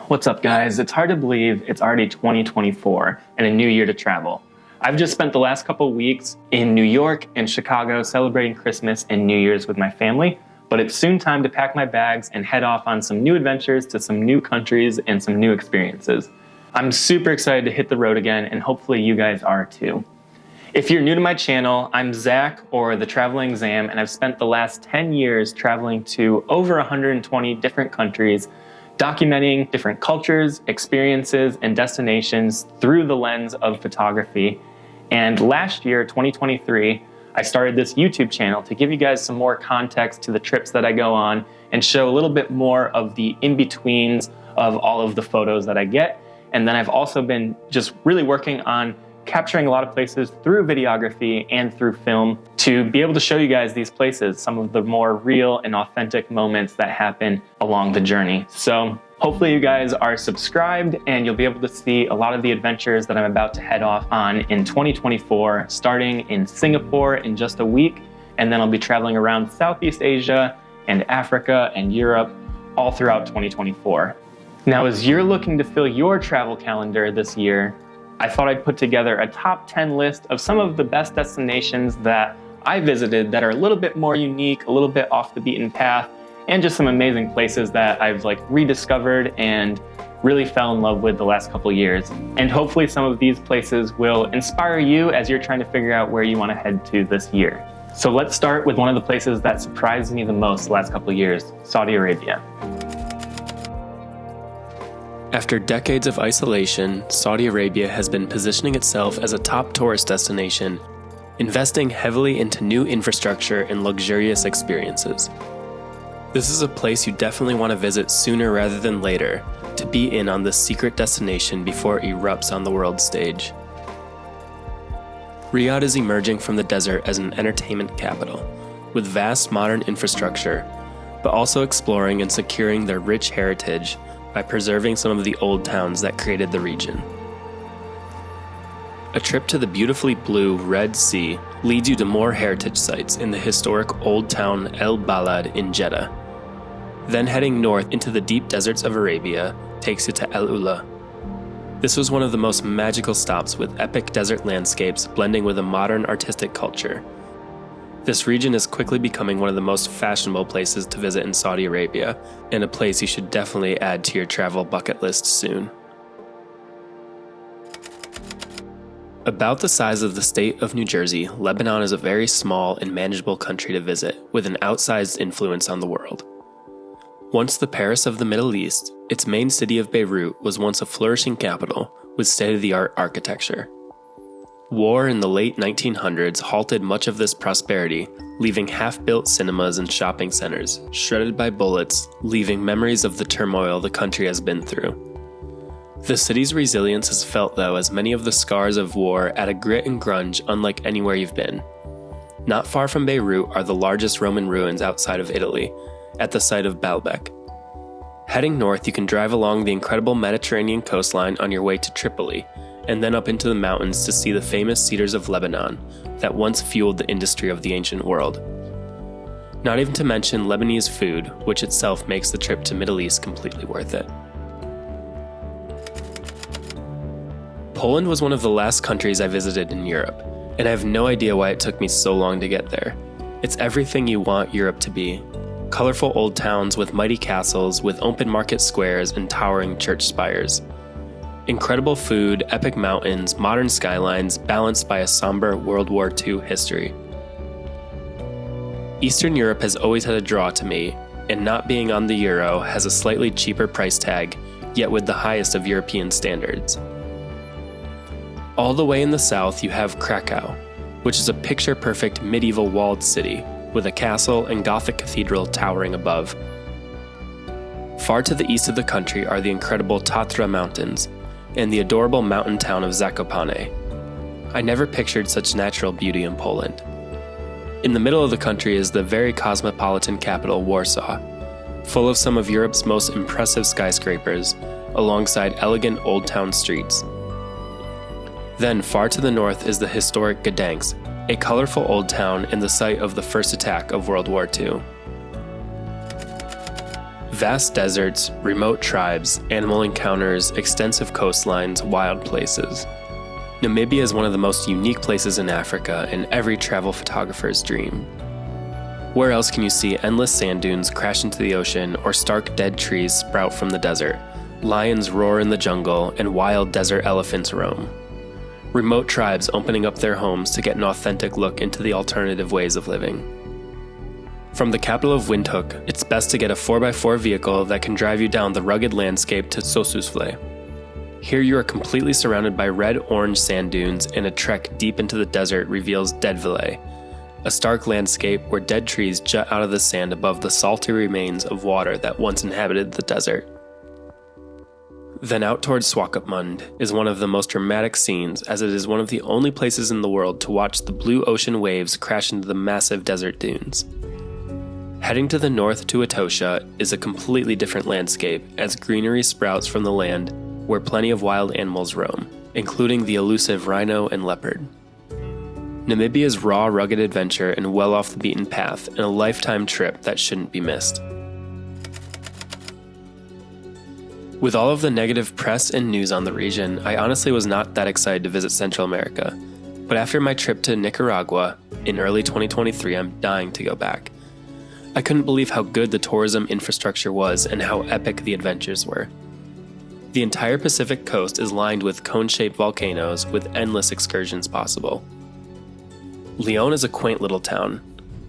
What's up, guys? It's hard to believe it's already 2024 and a new year to travel. I've just spent the last couple weeks in New York and Chicago celebrating Christmas and New Year's with my family, but it's soon time to pack my bags and head off on some new adventures to some new countries and some new experiences. I'm super excited to hit the road again, and hopefully you guys are too. If you're new to my channel, I'm Zach, or The Traveling Zam, and I've spent the last 10 years traveling to over 120 different countries, documenting different cultures, experiences, and destinations through the lens of photography. And last year, 2023, I started this YouTube channel to give you guys some more context to the trips that I go on and show a little bit more of the in-betweens of all of the photos that I get. And then I've also been just really working on capturing a lot of places through videography and through film to be able to show you guys these places, some of the more real and authentic moments that happen along the journey. So hopefully you guys are subscribed and you'll be able to see a lot of the adventures that I'm about to head off on in 2024, starting in Singapore in just a week. And then I'll be traveling around Southeast Asia and Africa and Europe all throughout 2024. Now, as you're looking to fill your travel calendar this year, I thought I'd put together a top 10 list of some of the best destinations that I visited that are a little bit more unique, a little bit off the beaten path, and just some amazing places that I've rediscovered and really fell in love with the last couple years. And hopefully some of these places will inspire you as you're trying to figure out where you want to head to this year. So let's start with one of the places that surprised me the most the last couple years, Saudi Arabia. After decades of isolation, Saudi Arabia has been positioning itself as a top tourist destination, investing heavily into new infrastructure and luxurious experiences. This is a place you definitely want to visit sooner rather than later to be in on this secret destination before it erupts on the world stage. Riyadh is emerging from the desert as an entertainment capital, with vast modern infrastructure, but also exploring and securing their rich heritage by preserving some of the old towns that created the region. A trip to the beautifully blue Red Sea leads you to more heritage sites in the historic old town El Balad in Jeddah. Then heading north into the deep deserts of Arabia takes you to El Ula. This was one of the most magical stops, with epic desert landscapes blending with a modern artistic culture. This region is quickly becoming one of the most fashionable places to visit in Saudi Arabia, and a place you should definitely add to your travel bucket list soon. About the size of the state of New Jersey, Lebanon is a very small and manageable country to visit, with an outsized influence on the world. Once the Paris of the Middle East, its main city of Beirut was once a flourishing capital with state-of-the-art architecture. War in the late 1900s halted much of this prosperity, leaving half-built cinemas and shopping centers, shredded by bullets, leaving memories of the turmoil the country has been through. The city's resilience is felt, though, as many of the scars of war add a grit and grunge unlike anywhere you've been. Not far from Beirut are the largest Roman ruins outside of Italy, at the site of Baalbek. Heading north, you can drive along the incredible Mediterranean coastline on your way to Tripoli, and then up into the mountains to see the famous cedars of Lebanon that once fueled the industry of the ancient world. Not even to mention Lebanese food, which itself makes the trip to Middle East completely worth it. Poland was one of the last countries I visited in Europe, and I have no idea why it took me so long to get there. It's everything you want Europe to be. Colorful old towns with mighty castles, with open market squares and towering church spires. Incredible food, epic mountains, modern skylines, balanced by a somber World War II history. Eastern Europe has always had a draw to me, and not being on the euro has a slightly cheaper price tag, yet with the highest of European standards. All the way in the south you have Krakow, which is a picture-perfect medieval walled city, with a castle and Gothic cathedral towering above. Far to the east of the country are the incredible Tatra Mountains, and the adorable mountain town of Zakopane. I never pictured such natural beauty in Poland. In the middle of the country is the very cosmopolitan capital, Warsaw, full of some of Europe's most impressive skyscrapers, alongside elegant old town streets. Then far to the north is the historic Gdansk, a colorful old town and the site of the first attack of World War II. Vast deserts, remote tribes, animal encounters, extensive coastlines, wild places. Namibia is one of the most unique places in Africa and every travel photographer's dream. Where else can you see endless sand dunes crash into the ocean or stark dead trees sprout from the desert, lions roar in the jungle, and wild desert elephants roam? Remote tribes opening up their homes to get an authentic look into the alternative ways of living. From the capital of Windhoek, it's best to get a 4x4 vehicle that can drive you down the rugged landscape to Sossusvlei. Here you are completely surrounded by red-orange sand dunes, and a trek deep into the desert reveals Deadvallei, a stark landscape where dead trees jut out of the sand above the salty remains of water that once inhabited the desert. Then out towards Swakopmund is one of the most dramatic scenes, as it is one of the only places in the world to watch the blue ocean waves crash into the massive desert dunes. Heading to the north to Etosha is a completely different landscape, as greenery sprouts from the land where plenty of wild animals roam, including the elusive rhino and leopard. Namibia's raw, rugged adventure and well off the beaten path, and a lifetime trip that shouldn't be missed. With all of the negative press and news on the region, I honestly was not that excited to visit Central America. But after my trip to Nicaragua in early 2023, I'm dying to go back. I couldn't believe how good the tourism infrastructure was and how epic the adventures were. The entire Pacific coast is lined with cone-shaped volcanoes with endless excursions possible. Leon is a quaint little town,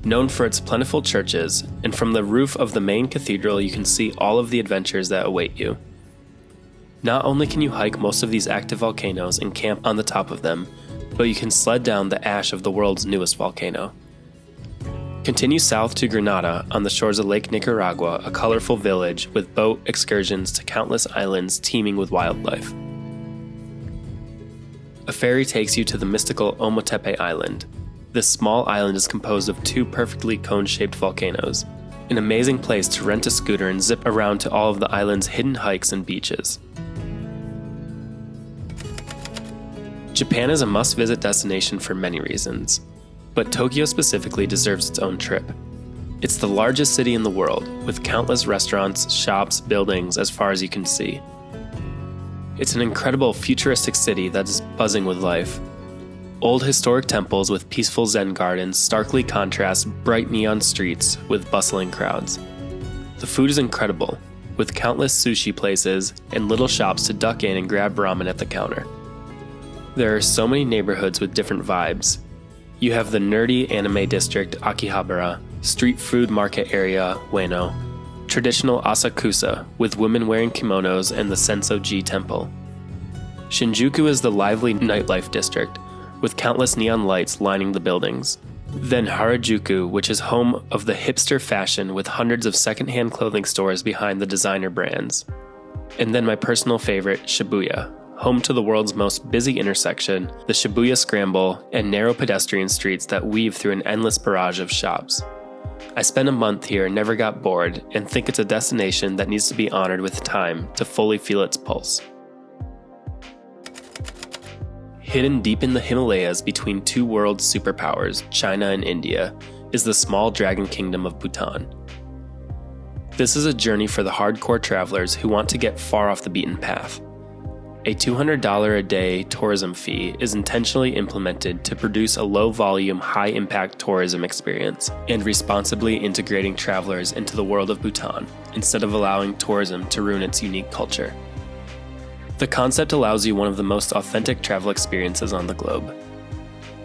known for its plentiful churches, and from the roof of the main cathedral you can see all of the adventures that await you. Not only can you hike most of these active volcanoes and camp on the top of them, but you can sled down the ash of the world's newest volcano. Continue south to Granada on the shores of Lake Nicaragua, a colorful village with boat excursions to countless islands teeming with wildlife. A ferry takes you to the mystical Omotepe Island. This small island is composed of two perfectly cone-shaped volcanoes, an amazing place to rent a scooter and zip around to all of the island's hidden hikes and beaches. Japan is a must-visit destination for many reasons, but Tokyo specifically deserves its own trip. It's the largest city in the world, with countless restaurants, shops, buildings as far as you can see. It's an incredible futuristic city that is buzzing with life. Old historic temples with peaceful Zen gardens starkly contrast bright neon streets with bustling crowds. The food is incredible, with countless sushi places and little shops to duck in and grab ramen at the counter. There are so many neighborhoods with different vibes. You have the nerdy anime district Akihabara, street food market area Ueno, traditional Asakusa with women wearing kimonos, and the Senso-ji temple. Shinjuku is the lively nightlife district, with countless neon lights lining the buildings. Then Harajuku, which is home of the hipster fashion with hundreds of secondhand clothing stores behind the designer brands. And then my personal favorite, Shibuya, home to the world's most busy intersection, the Shibuya Scramble, and narrow pedestrian streets that weave through an endless barrage of shops. I spent a month here and never got bored, and think it's a destination that needs to be honored with time to fully feel its pulse. Hidden deep in the Himalayas between two world superpowers, China and India, is the small dragon kingdom of Bhutan. This is a journey for the hardcore travelers who want to get far off the beaten path. A $200 a day tourism fee is intentionally implemented to produce a low-volume, high-impact tourism experience and responsibly integrating travelers into the world of Bhutan instead of allowing tourism to ruin its unique culture. The concept allows you one of the most authentic travel experiences on the globe.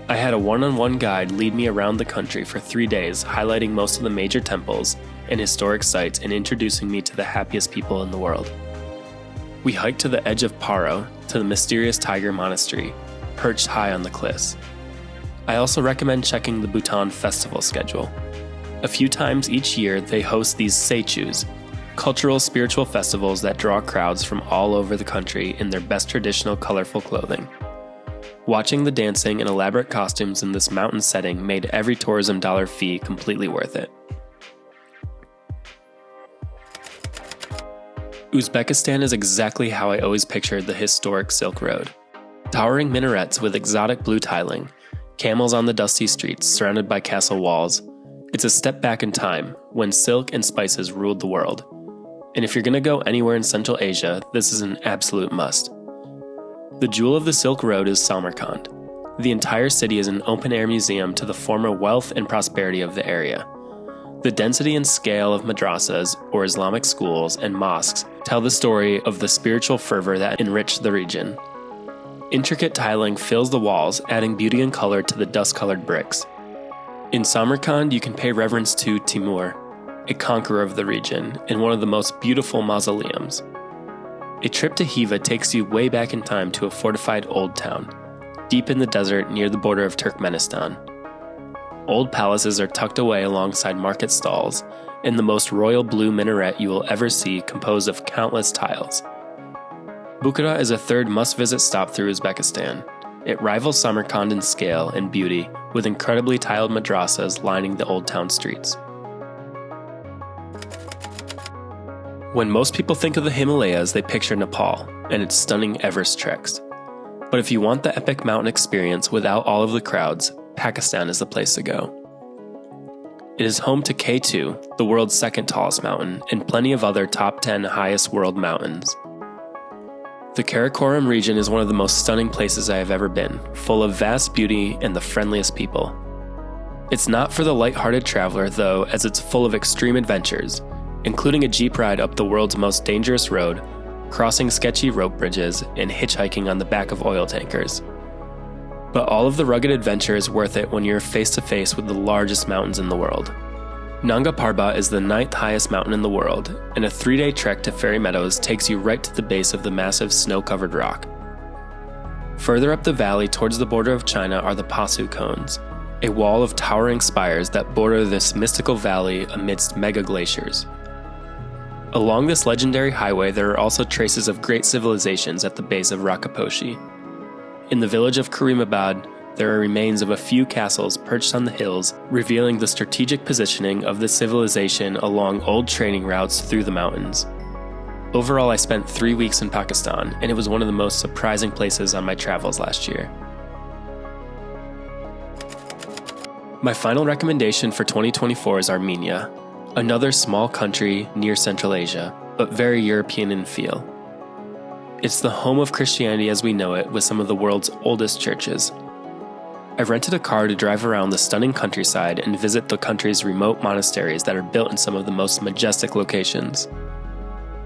I had a one-on-one guide lead me around the country for 3 days, highlighting most of the major temples and historic sites and introducing me to the happiest people in the world. We hiked to the edge of Paro, to the mysterious Tiger Monastery, perched high on the cliffs. I also recommend checking the Bhutan festival schedule. A few times each year, they host these seichus, cultural spiritual festivals that draw crowds from all over the country in their best traditional colorful clothing. Watching the dancing and elaborate costumes in this mountain setting made every tourism dollar fee completely worth it. Uzbekistan is exactly how I always pictured the historic Silk Road. Towering minarets with exotic blue tiling, camels on the dusty streets surrounded by castle walls. It's a step back in time, when silk and spices ruled the world. and if you're going to go anywhere in Central Asia, this is an absolute must. The jewel of the Silk Road is Samarkand. The entire city is an open-air museum to the former wealth and prosperity of the area. The density and scale of madrasas, or Islamic schools, and mosques tell the story of the spiritual fervor that enriched the region. Intricate tiling fills the walls, adding beauty and color to the dust-colored bricks. In Samarkand, you can pay reverence to Timur, a conqueror of the region, in one of the most beautiful mausoleums. A trip to Hiva takes you way back in time to a fortified old town, deep in the desert near the border of Turkmenistan. Old palaces are tucked away alongside market stalls, and the most royal blue minaret you will ever see composed of countless tiles. Bukhara is a third must-visit stop through Uzbekistan. It rivals Samarkand in scale and beauty, with incredibly tiled madrasas lining the old town streets. When most people think of the Himalayas, they picture Nepal and its stunning Everest treks. But if you want the epic mountain experience without all of the crowds, Pakistan is the place to go. It is home to K2, the world's second tallest mountain, and plenty of other top 10 highest world mountains. The Karakoram region is one of the most stunning places I have ever been, full of vast beauty and the friendliest people. It's not for the lighthearted traveler, though, as it's full of extreme adventures, including a jeep ride up the world's most dangerous road, crossing sketchy rope bridges, and hitchhiking on the back of oil tankers. But all of the rugged adventure is worth it when you're face to face with the largest mountains in the world. Nanga Parbat is the 9th highest mountain in the world, and a 3-day trek to Fairy Meadows takes you right to the base of the massive snow-covered rock. Further up the valley towards the border of China are the Pasu Cones, a wall of towering spires that border this mystical valley amidst mega glaciers. Along this legendary highway, there are also traces of great civilizations at the base of Rakaposhi. In the village of Karimabad, there are remains of a few castles perched on the hills, revealing the strategic positioning of the civilization along old training routes through the mountains. Overall, I spent 3 weeks in Pakistan, and it was one of the most surprising places on my travels last year. My final recommendation for 2024 is Armenia, another small country near Central Asia, but very European in feel. It's the home of Christianity as we know it, with some of the world's oldest churches. I've rented a car to drive around the stunning countryside and visit the country's remote monasteries that are built in some of the most majestic locations.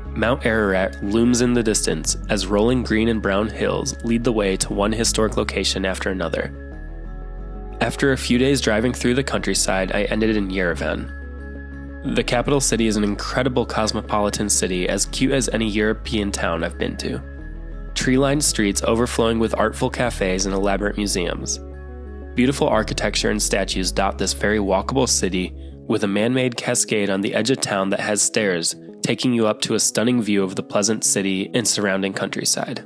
Mount Ararat looms in the distance as rolling green and brown hills lead the way to one historic location after another. After a few days driving through the countryside, I ended in Yerevan. The capital city is an incredible cosmopolitan city, as cute as any European town I've been to. Tree-lined streets overflowing with artful cafes and elaborate museums. Beautiful architecture and statues dot this very walkable city, with a man-made cascade on the edge of town that has stairs, taking you up to a stunning view of the pleasant city and surrounding countryside.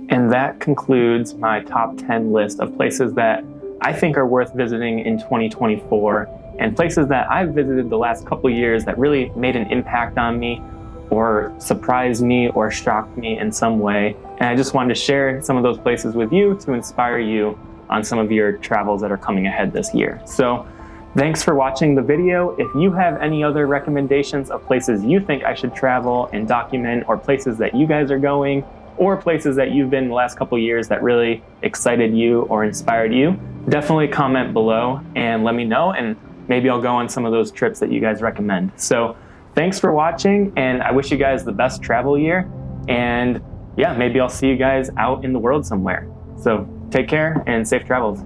And that concludes my top 10 list of places that I think are worth visiting in 2024, and places that I've visited the last couple years that really made an impact on me, or surprised me, or shocked me in some way. And I just wanted to share some of those places with you to inspire you on some of your travels that are coming ahead this year. So thanks for watching the video. If you have any other recommendations of places you think I should travel and document, or places that you guys are going, or places that you've been the last couple years that really excited you or inspired you, definitely comment below and let me know, and maybe I'll go on some of those trips that you guys recommend. So thanks for watching, and I wish you guys the best travel year, and yeah, maybe I'll see you guys out in the world somewhere. So take care and safe travels.